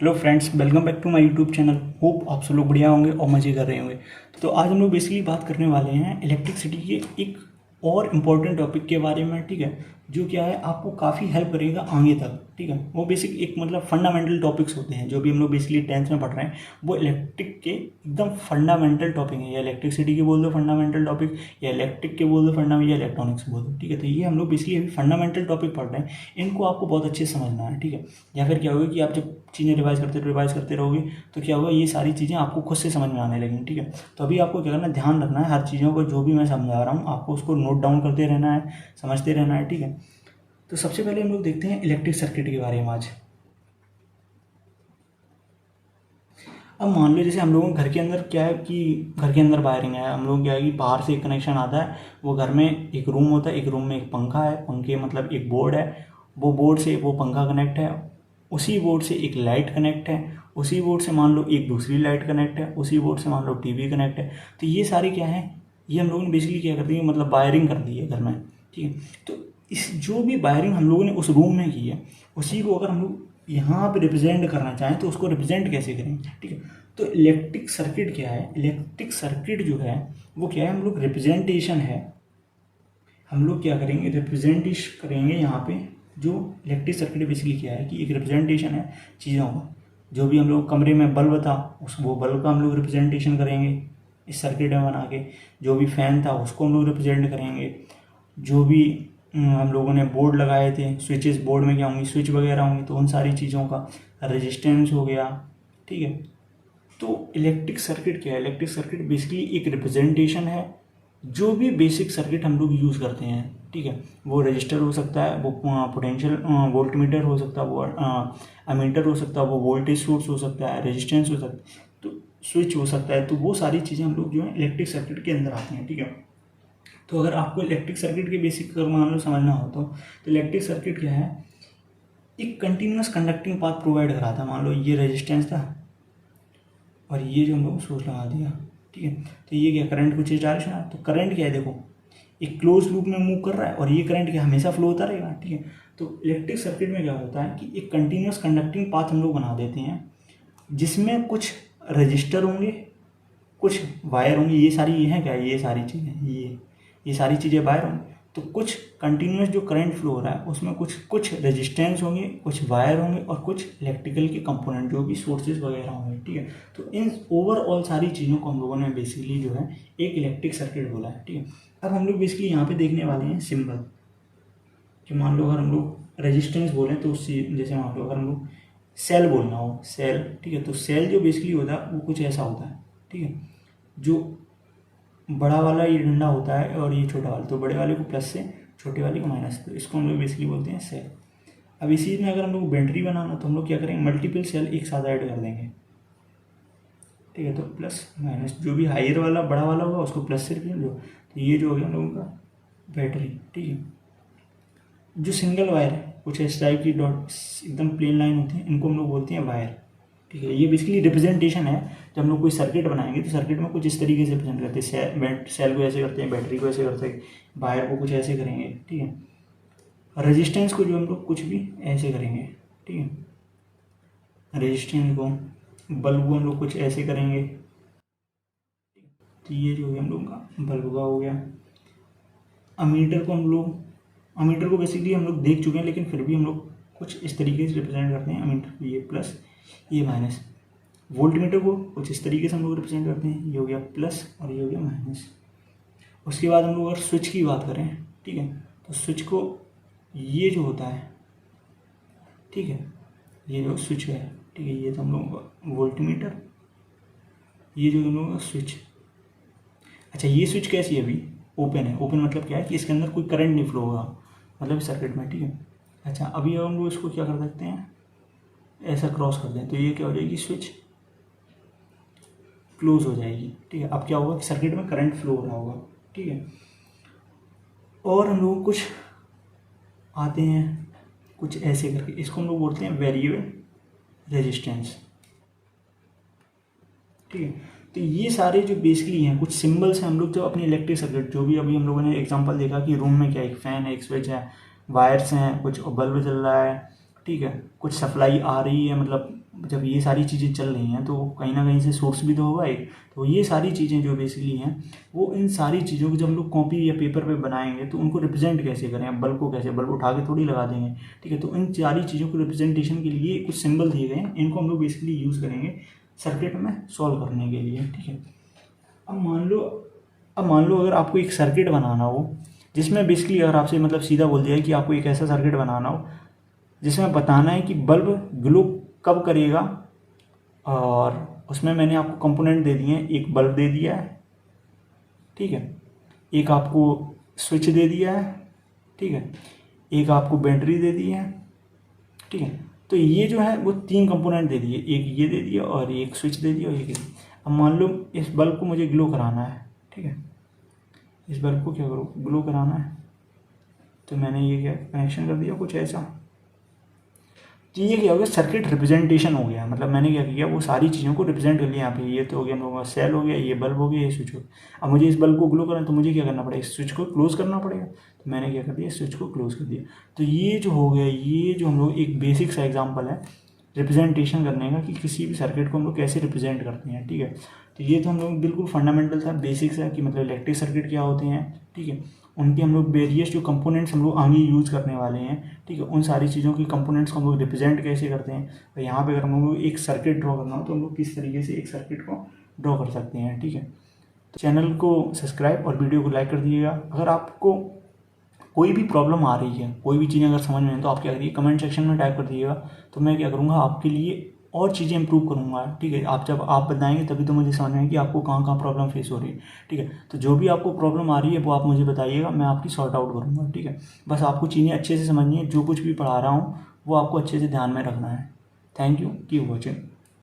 Hello friends, welcome back to my YouTube channel. Hope आप सब लोग बढ़िया होंगे और मज़े कर रहे होंगे। तो आज हम लोग बेसिकली बात करने वाले हैं इलेक्ट्रिसिटी के एक और इम्पॉर्टेंट टॉपिक के बारे में, ठीक है, जो क्या है आपको काफ़ी हेल्प करेगा आगे तक, ठीक है। वो बेसिक एक मतलब फंडामेंटल टॉपिक्स होते हैं जो भी हम लोग बेसिकली 10th में पढ़ रहे हैं, वो इलेक्ट्रिक के एकदम फंडामेंटल टॉपिक है। या इलेक्ट्रिसिटी के बोल दो फंडामेंटल टॉपिक, या इलेक्ट्रिक के बोल दो फंडामेंटल, या इलेक्ट्रॉनिक्स बोल दो, ठीक है। तो ये हम लोग बेसिकली अभी फंडामेंटल टॉपिक पढ़ रहे हैं, इनको आपको बहुत अच्छे से समझना है, ठीक है। या फिर क्या होगा कि आप जब चीज़ें रिवाइज करते रहोगे तो क्या होगा, ये सारी चीज़ें आपको खुद से समझ में आने लगेंगी, ठीक है। तो अभी आपको क्या करना है, ध्यान रखना है हर चीज़ों को, जो भी मैं समझा रहा हूँ आपको उसको नोट डाउन करते रहना है, समझते रहना है, ठीक है। तो सबसे पहले हम लोग देखते हैं इलेक्ट्रिक सर्किट के बारे में आज। अब मान लो जैसे हम लोगों के घर के अंदर क्या है कि घर के अंदर वायरिंग है, हम लोग क्या है कि बाहर से एक कनेक्शन आता है, वो घर में एक रूम होता है, एक रूम में एक पंखा है, पंखे मतलब एक बोर्ड है, वो बोर्ड से वो पंखा कनेक्ट है, उसी बोर्ड से एक लाइट कनेक्ट है, उसी बोर्ड से मान लो एक दूसरी लाइट कनेक्ट है, उसी बोर्ड से मान लो टीवी कनेक्ट है। तो ये सारे क्या है, ये हम लोगों ने बेसिकली क्या कर दी है, मतलब वायरिंग कर दी है घर में, ठीक है। तो इस जो भी वायरिंग हम लोगों ने उस रूम में की है, उसी को अगर हम लोग यहाँ पे रिप्रेजेंट करना चाहें तो उसको रिप्रेजेंट कैसे करेंगे, ठीक है। तो इलेक्ट्रिक सर्किट क्या है, इलेक्ट्रिक सर्किट जो है वो क्या है, हम लोग रिप्रेजेंटेशन है, हम लोग क्या करेंगे, रिप्रेजेंटेशन करेंगे यहाँ पे। जो इलेक्ट्रिक सर्किट बेसिकली क्या है कि एक रिप्रेजेंटेशन है चीज़ों का। जो भी हम लोग कमरे में बल्ब था उस वो बल्ब का हम लोग रिप्रेजेंटेशन करेंगे इस सर्किट में बना के। जो भी फ़ैन था उसको हम लोग रिप्रेजेंट करेंगे। जो भी हम लोगों ने बोर्ड लगाए थे, स्विचेस बोर्ड में क्या होंगी, स्विच वगैरह होंगी, तो उन सारी चीज़ों का रेजिस्टेंस हो गया, ठीक है। तो इलेक्ट्रिक सर्किट क्या है, इलेक्ट्रिक सर्किट बेसिकली एक रिप्रेजेंटेशन है। जो भी बेसिक सर्किट हम लोग यूज़ करते हैं, ठीक है, वो रजिस्टर हो सकता है, वो पोटेंशियल वोल्ट मीटर हो सकता है, वो अमीटर हो सकता है, वो वोल्टेज सोर्स हो सकता है, रेजिस्टेंस हो सकता है, तो स्विच हो सकता है। तो वो सारी चीज़ें हम लोग जो है इलेक्ट्रिक सर्किट के अंदर आती हैं, ठीक है। तो अगर आपको इलेक्ट्रिक सर्किट के बेसिक मान लो समझना हो तो इलेक्ट्रिक सर्किट क्या है, एक कंटिन्यूस कंडक्टिंग पाथ प्रोवाइड कराता है। मान लो ये रेजिस्टेंस था और ये जो हम लोग सोर्स लगा दिया, ठीक है। तो ये क्या, करंट कुछ इस डायरेक्शन है, तो करंट क्या है, देखो एक क्लोज लूप में मूव कर रहा है और ये करंट क्या हमेशा फ्लो होता रहेगा, ठीक है। तो इलेक्ट्रिक सर्किट में क्या होता है कि एक कंटिन्यूस कंडक्टिंग पाथ हम लोग बना देते हैं, जिसमें कुछ रजिस्टर होंगे, कुछ वायर होंगे। ये सारी ये हैं क्या, ये सारी चीज़ें, ये सारी चीज़ें वायर होंगी। तो कुछ कंटिन्यूस जो करंट फ्लो हो रहा है उसमें कुछ रेजिस्टेंस होंगे, कुछ वायर होंगे और कुछ इलेक्ट्रिकल के कंपोनेंट जो भी सोर्सेज वगैरह होंगे, ठीक है। तो इन ओवरऑल सारी चीज़ों को हम लोगों ने बेसिकली जो है एक इलेक्ट्रिक सर्किट बोला है, ठीक है। अब हम लोग बेसिकली यहाँ पे देखने वाले हैं सिंबल, कि मान लो अगर हम लोग रेजिस्टेंस बोलें तो उससे, जैसे मान लो अगर हम लोग सेल बोलना हो, सेल, ठीक है। तो सेल जो बेसिकली होता है वो कुछ ऐसा होता है, ठीक है। जो बड़ा वाला ये डंडा होता है और ये छोटा वाला, तो बड़े वाले को प्लस से, छोटे वाले को माइनस, तो इसको हम लोग बेसिकली बोलते हैं सेल। अब इसी में अगर हम लोग बैटरी बनाना तो हम लोग क्या करेंगे, मल्टीपल सेल एक साथ ऐड कर देंगे, ठीक है। तो प्लस माइनस, जो भी हायर वाला बड़ा वाला होगा उसको प्लस से रिप्रेजेंट, तो ये जो हो गया हम लोगों का बैटरी, ठीक है। जो सिंगल वायर है, कुछ इस टाइप की डॉट एकदम प्लेन लाइन होती है, इनको हम लोग बोलते हैं वायर, ठीक है। ये बेसिकली रिप्रेजेंटेशन है। जब हम लोग कोई सर्किट बनाएंगे तो सर्किट में कुछ इस तरीके से रिप्रेजेंट करते हैं, सेल को ऐसे करते हैं, बैटरी को ऐसे करते हैं, वायर को कुछ ऐसे करेंगे, ठीक है। रेजिस्टेंस को जो हम लोग कुछ भी ऐसे करेंगे, ठीक है। रेजिस्टेंस को, बल्ब को हम लोग कुछ ऐसे करेंगे, तो ये जो है हम लोग का बल्ब का हो गया। अमीटर को हम लोग, अमीटर को बेसिकली हम लोग देख चुके हैं, लेकिन फिर भी हम लोग कुछ इस तरीके से रिप्रेजेंट करते हैं अमीटर को, ये प्लस ये माइनस। वोल्ट मीटर को कुछ इस तरीके से हम लोग रिप्रेजेंट करते हैं, ये हो गया प्लस और ये हो गया माइनस। उसके बाद हम लोग अगर स्विच की बात करें, ठीक है, तो स्विच को ये जो होता है, ठीक है, ये जो स्विच है, ठीक है, ये तो हम लोगों का वोल्ट मीटर, ये जो हम लोगों का स्विच। अच्छा, ये स्विच कैसी है, अभी ओपन है। ओपन मतलब क्या है कि इसके अंदर कोई करंट नहीं फ्लो होगा, मतलब सर्किट में, ठीक है। अच्छा, अभी हम लोग इसको क्या कर सकते हैं, ऐसा क्रॉस कर दें तो ये क्या हो जाएगी, स्विच क्लोज हो जाएगी, ठीक है। अब क्या होगा कि सर्किट में करंट फ्लो हो रहा होगा, ठीक है। और हम लोग कुछ आते हैं कुछ ऐसे करके, इसको हम लोग बोलते हैं वेरिएबल रेजिस्टेंस, ठीक है। तो ये सारे जो बेसिकली हैं कुछ सिंबल्स हैं, हम लोग जब अपनी इलेक्ट्रिक सर्किट, जो भी अभी हम लोगों ने एग्जांपल देखा कि रूम में क्या, एक फ़ैन है, एक स्विच है, वायर्स हैं, कुछ बल्ब जल रहा है, ठीक है, कुछ सप्लाई आ रही है, मतलब जब ये सारी चीज़ें चल रही हैं तो कहीं ना कहीं से सोर्स भी तो होगा एक। तो ये सारी चीज़ें जो बेसिकली हैं वो इन सारी चीज़ों को जब हम लोग कॉपी या पेपर पे बनाएंगे तो उनको रिप्रेजेंट कैसे करें, अब बल्ब को कैसे, बल्ब उठा के थोड़ी लगा देंगे, ठीक है। तो इन सारी चीज़ों को रिप्रेजेंटेशन के लिए कुछ सिंबल दिए गए हैं, इनको हम लोग बेसिकली यूज़ करेंगे सर्किट में सॉल्व करने के लिए, ठीक है। अब मान लो अगर आपको एक सर्किट बनाना हो जिसमें बेसिकली अगर आपसे मतलब सीधा बोल दिया है कि आपको एक ऐसा सर्किट बनाना हो जिसमें बताना है कि बल्ब ग्लो कब करेगा, और उसमें मैंने आपको कंपोनेंट दे दिए हैं, एक बल्ब दे दिया है, ठीक है, एक आपको स्विच दे दिया है, ठीक है, एक आपको बैटरी दे दी है, ठीक है। तो ये जो है वो 3 कंपोनेंट दे दिए, एक ये दे दिया और एक स्विच दे दिया और एक। अब मान लो इस बल्ब को मुझे ग्लो कराना है, ठीक है, इस बल्ब को क्या करो, ग्लो कराना है, तो मैंने ये क्या कनेक्शन कर दिया कुछ ऐसा। तो ये क्या हो गया, सर्किट रिप्रेजेंटेशन हो गया, मतलब मैंने क्या किया वो सारी चीज़ों को रिप्रेजेंट कर लिया यहाँ पे। ये तो हो गया हम लोगों का सेल हो गया, ये बल्ब हो गया, ये स्विच हो गया। अब मुझे इस बल्ब को ग्लो करना है तो मुझे क्या करना पड़ेगा, इस स्विच को क्लोज करना पड़ेगा, तो मैंने क्या कर दिया, स्विच को क्लोज कर दिया। तो ये जो हो गया, ये जो हम लोग एक बेसिक सा एग्जाम्पल है रिप्रेजेंटेशन करने का कि किसी भी सर्किट को हम लोग कैसे रिप्रेजेंट करते हैं, ठीक है। तो ये तो हम लोग बिल्कुल फंडामेंटल था, बेसिक्स है कि मतलब इलेक्ट्रिक सर्किट क्या होते हैं, ठीक है। उनके हम लोग वेरियस जो कंपोनेंट्स हम लोग आगे यूज़ करने वाले हैं, ठीक है, उन सारी चीज़ों की कंपोनेंट्स को हम लोग रिप्रेजेंट कैसे करते हैं। और यहाँ पे अगर हम लोग एक सर्किट ड्रॉ करना हो तो हम लोग किस तरीके से एक सर्किट को ड्रॉ कर सकते हैं, ठीक है। तो चैनल को सब्सक्राइब और वीडियो को लाइक कर दीजिएगा। अगर आपको कोई भी प्रॉब्लम आ रही है, कोई भी चीज़ें अगर समझ में आए तो आप क्या करिए, कमेंट सेक्शन में टाइप कर दीजिएगा, तो मैं क्या करूँगा आपके लिए और चीज़ें इंप्रूव करूँगा, ठीक है। आप जब आप बताएंगे तभी तो मुझे समझ में आएगी कि आपको कहाँ कहाँ प्रॉब्लम फेस हो रही है, ठीक है। तो जो भी आपको प्रॉब्लम आ रही है वो आप मुझे बताइएगा, मैं आपकी सॉर्ट आउट करूँगा, ठीक है। बस आपको चीज़ें अच्छे से समझनी है, जो कुछ भी पढ़ा रहा हूँ वो आपको अच्छे से ध्यान में रखना है। Thank you, keep watching.